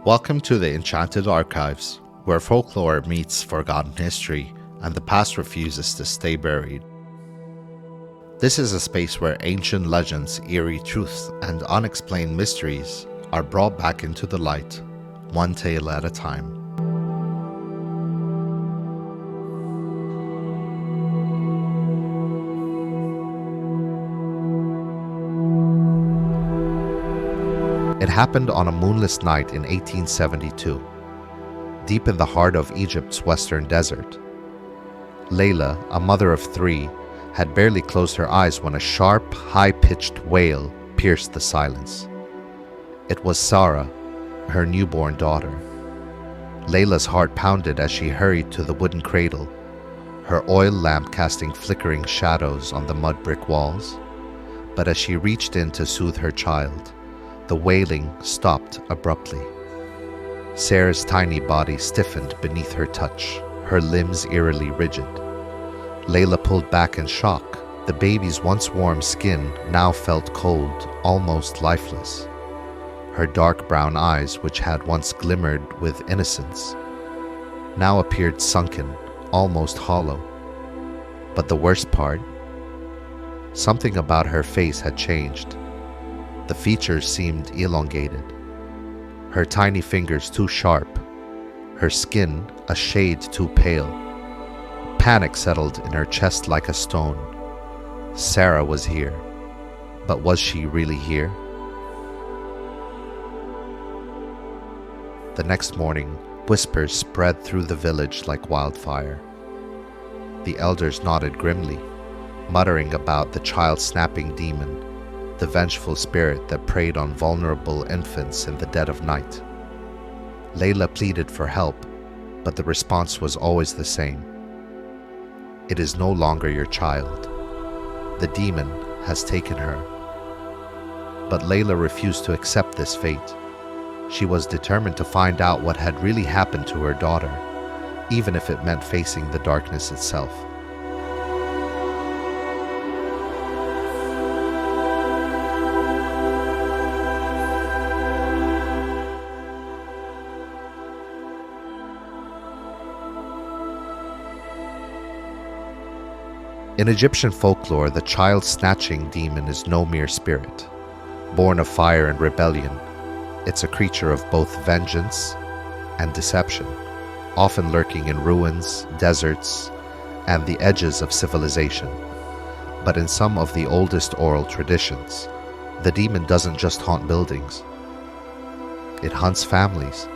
Welcome to the Enchanted Archives, where folklore meets forgotten history and the past refuses to stay buried. This is a space where ancient legends, eerie truths, and unexplained mysteries are brought back into the light, one tale at a time. It happened on a moonless night in 1872, deep in the heart of Egypt's western desert. Layla, a mother of three, had barely closed her eyes when a sharp, high-pitched wail pierced the silence. It was Sarah, her newborn daughter. Layla's heart pounded as she hurried to the wooden cradle, her oil lamp casting flickering shadows on the mud brick walls. But as she reached in to soothe her child, the wailing stopped abruptly. Sarah's tiny body stiffened beneath her touch, her limbs eerily rigid. Layla pulled back in shock. The baby's once warm skin now felt cold, almost lifeless. Her dark brown eyes, which had once glimmered with innocence, now appeared sunken, almost hollow. But the worst part, something about her face had changed. The features seemed elongated, her tiny fingers too sharp, her skin a shade too pale. Panic settled in her chest like a stone. Sarah was here, but was she really here? The next morning, whispers spread through the village like wildfire. The elders nodded grimly, muttering about the child-snatching demon, the vengeful spirit that preyed on vulnerable infants in the dead of night. Layla pleaded for help, but the response was always the same. It is no longer your child. The demon has taken her. But Layla refused to accept this fate. She was determined to find out what had really happened to her daughter, even if it meant facing the darkness itself. In Egyptian folklore, the child-snatching demon is no mere spirit. Born of fire and rebellion, it's a creature of both vengeance and deception, often lurking in ruins, deserts, and the edges of civilization. But in some of the oldest oral traditions, the demon doesn't just haunt buildings. It hunts families.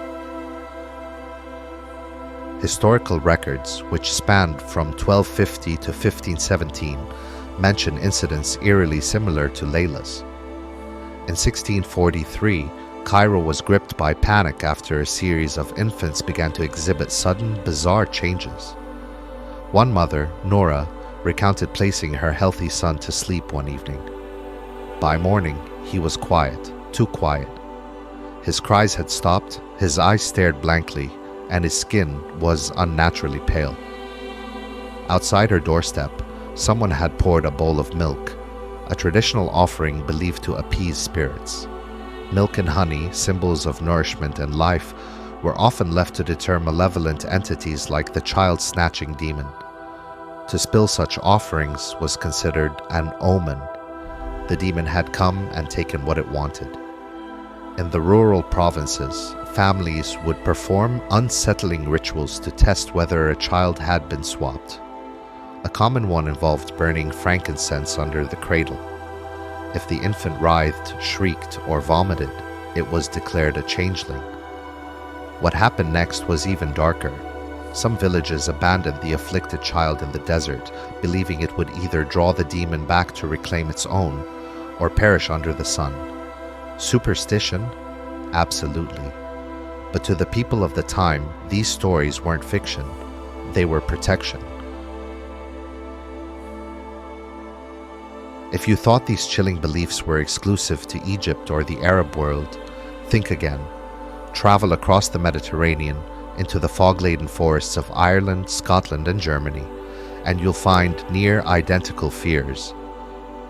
Historical records, which spanned from 1250 to 1517, mention incidents eerily similar to Layla's. In 1643, Cairo was gripped by panic after a series of infants began to exhibit sudden, bizarre changes. One mother, Nora, recounted placing her healthy son to sleep one evening. By morning, he was quiet, too quiet. His cries had stopped, his eyes stared blankly, and his skin was unnaturally pale. Outside her doorstep, someone had poured a bowl of milk, a traditional offering believed to appease spirits. Milk and honey, symbols of nourishment and life, were often left to deter malevolent entities like the child-snatching demon. To spill such offerings was considered an omen. The demon had come and taken what it wanted. In the rural provinces, families would perform unsettling rituals to test whether a child had been swapped. A common one involved burning frankincense under the cradle. If the infant writhed, shrieked, or vomited, it was declared a changeling. What happened next was even darker. Some villages abandoned the afflicted child in the desert, believing it would either draw the demon back to reclaim its own, or perish under the sun. Superstition? Absolutely. But to the people of the time, these stories weren't fiction. They were protection. If you thought these chilling beliefs were exclusive to Egypt or the Arab world, think again. Travel across the Mediterranean into the fog-laden forests of Ireland, Scotland, and Germany, and you'll find near identical fears,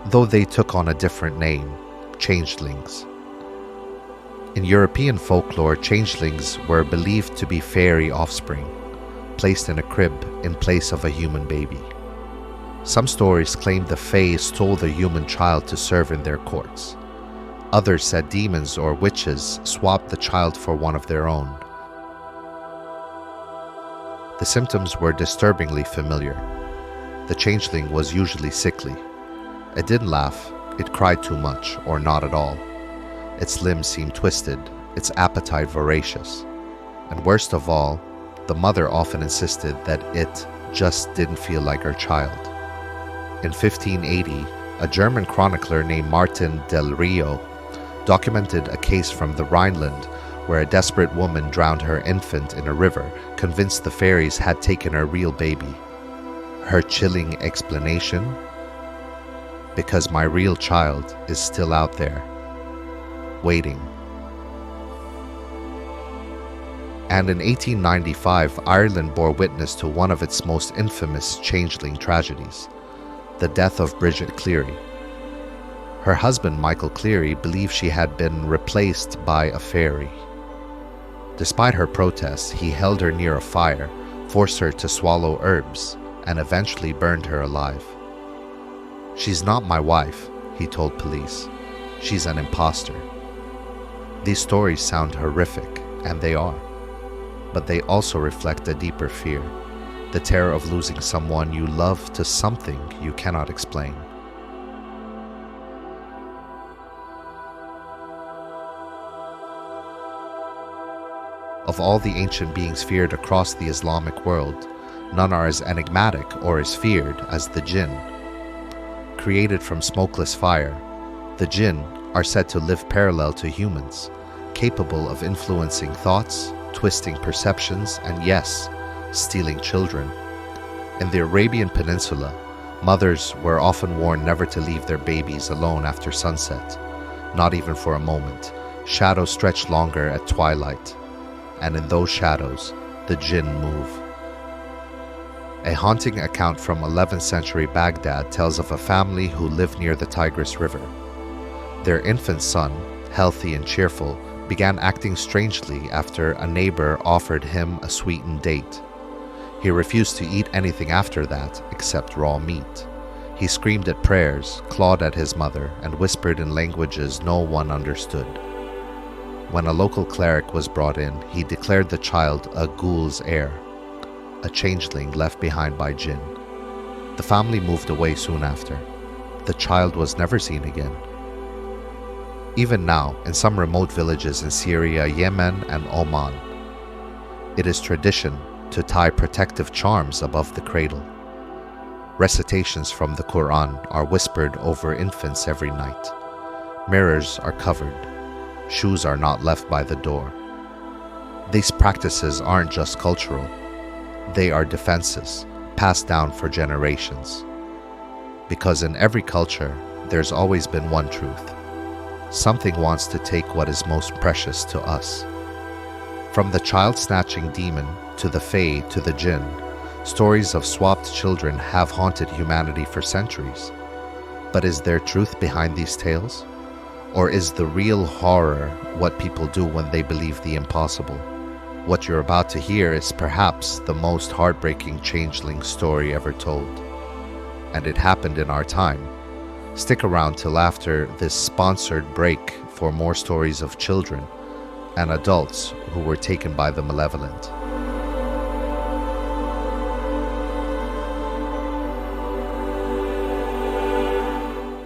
though they took on a different name: changelings. In European folklore, changelings were believed to be fairy offspring, placed in a crib in place of a human baby. Some stories claimed the Fae stole the human child to serve in their courts. Others said demons or witches swapped the child for one of their own. The symptoms were disturbingly familiar. The changeling was usually sickly. It didn't laugh, it cried too much, or not at all. Its limbs seemed twisted, its appetite voracious. And worst of all, the mother often insisted that it just didn't feel like her child. In 1580, a German chronicler named Martin del Rio documented a case from the Rhineland where a desperate woman drowned her infant in a river, convinced the fairies had taken her real baby. Her chilling explanation? Because my real child is still out there, waiting. And in 1895, Ireland bore witness to one of its most infamous changeling tragedies, the death of Bridget Cleary. Her husband, Michael Cleary, believed she had been replaced by a fairy. Despite her protests, he held her near a fire, forced her to swallow herbs, and eventually burned her alive. "She's not my wife," he told police. "She's an imposter." These stories sound horrific, and they are. But they also reflect a deeper fear, the terror of losing someone you love to something you cannot explain. Of all the ancient beings feared across the Islamic world, none are as enigmatic or as feared as the jinn. Created from smokeless fire, the jinn are said to live parallel to humans, capable of influencing thoughts, twisting perceptions, and yes, stealing children. In the Arabian Peninsula, mothers were often warned never to leave their babies alone after sunset, not even for a moment. Shadows stretch longer at twilight, and in those shadows, the jinn move. A haunting account from 11th century Baghdad tells of a family who lived near the Tigris River. Their infant son, healthy and cheerful, began acting strangely after a neighbor offered him a sweetened date. He refused to eat anything after that except raw meat. He screamed at prayers, clawed at his mother, and whispered in languages no one understood. When a local cleric was brought in, he declared the child a ghoul's heir, a changeling left behind by jinn. The family moved away soon after. The child was never seen again. Even now, in some remote villages in Syria, Yemen, and Oman, it is tradition to tie protective charms above the cradle. Recitations from the Quran are whispered over infants every night. Mirrors are covered. Shoes are not left by the door. These practices aren't just cultural. They are defenses passed down for generations. Because in every culture, there's always been one truth. Something wants to take what is most precious to us. From the child-snatching demon to the Fae to the jinn, stories of swapped children have haunted humanity for centuries. But is there truth behind these tales? Or is the real horror what people do when they believe the impossible? What you're about to hear is perhaps the most heartbreaking changeling story ever told. And it happened in our time. Stick around till after this sponsored break for more stories of children and adults who were taken by the malevolent.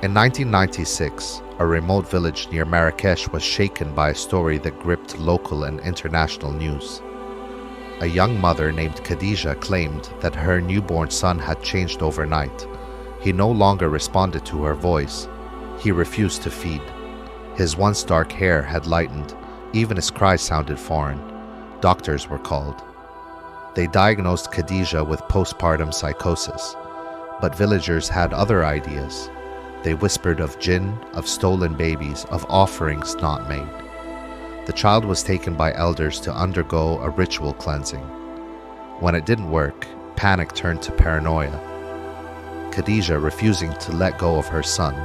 In 1996, a remote village near Marrakesh was shaken by a story that gripped local and international news. A young mother named Khadija claimed that her newborn son had changed overnight. He no longer responded to her voice. He refused to feed. His once dark hair had lightened. Even his cries sounded foreign. Doctors were called. They diagnosed Khadija with postpartum psychosis. But villagers had other ideas. They whispered of jinn, of stolen babies, of offerings not made. The child was taken by elders to undergo a ritual cleansing. When it didn't work, panic turned to paranoia. Khadija, refusing to let go of her son,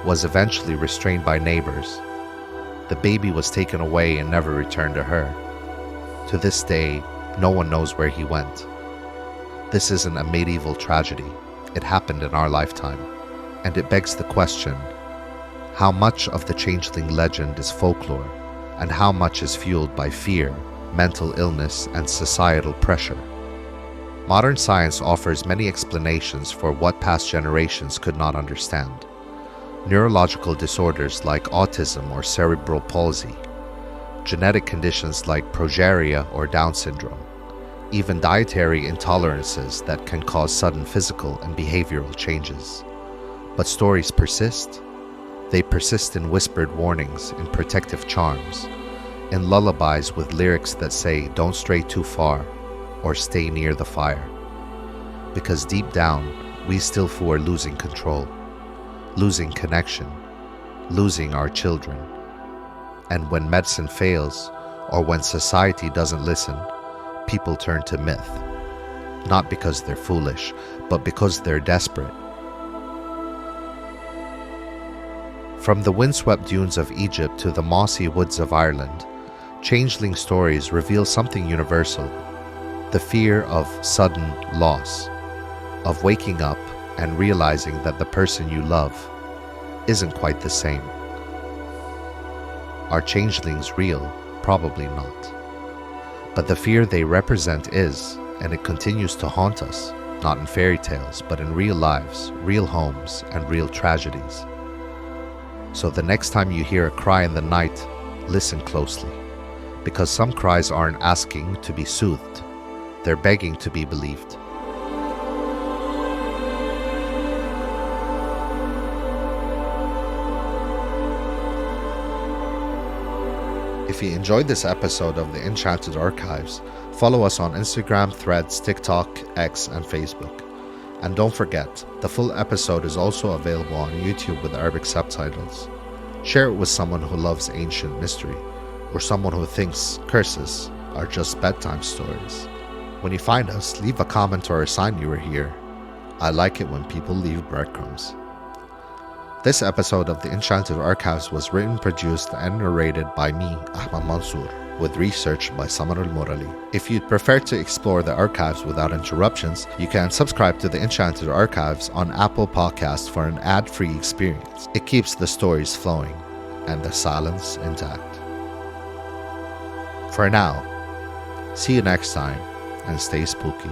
was eventually restrained by neighbors. the baby was taken away and never returned to her. To this day, no one knows where he went. This isn't a medieval tragedy. It happened in our lifetime. And it begs the question, how much of the Changeling legend is folklore, and how much is fueled by fear, mental illness, and societal pressure? Modern science offers many explanations for what past generations could not understand. Neurological disorders like autism or cerebral palsy, genetic conditions like progeria or Down syndrome, even dietary intolerances that can cause sudden physical and behavioral changes. But stories persist. They persist in whispered warnings, in protective charms, in lullabies with lyrics that say, "Don't stray too far," or "Stay near the fire." Because deep down, we still feel losing control, losing connection, losing our children. And when medicine fails, or when society doesn't listen, people turn to myth. Not because they're foolish, but because they're desperate. From the windswept dunes of Egypt to the mossy woods of Ireland, changeling stories reveal something universal: the fear of sudden loss, of waking up and realizing that the person you love isn't quite the same. Are changelings real? Probably not. But the fear they represent is, and it continues to haunt us, not in fairy tales, but in real lives, real homes, and real tragedies. So the next time you hear a cry in the night, listen closely, because some cries aren't asking to be soothed, they're begging to be believed. If you enjoyed this episode of the Enchanted Archives, follow us on Instagram, Threads, TikTok, X, and Facebook. And don't forget, the full episode is also available on YouTube with Arabic subtitles. Share it with someone who loves ancient mystery, or someone who thinks curses are just bedtime stories. When you find us, leave a comment or a sign you were here. I like it when people leave breadcrumbs. This episode of the Enchanted Archives was written, produced, and narrated by me, Ahmad Mansour, with research by Samar al-Murali. If you'd prefer to explore the archives without interruptions, you can subscribe to the Enchanted Archives on Apple Podcasts for an ad-free experience. It keeps the stories flowing and the silence intact. For now, see you next time and stay spooky.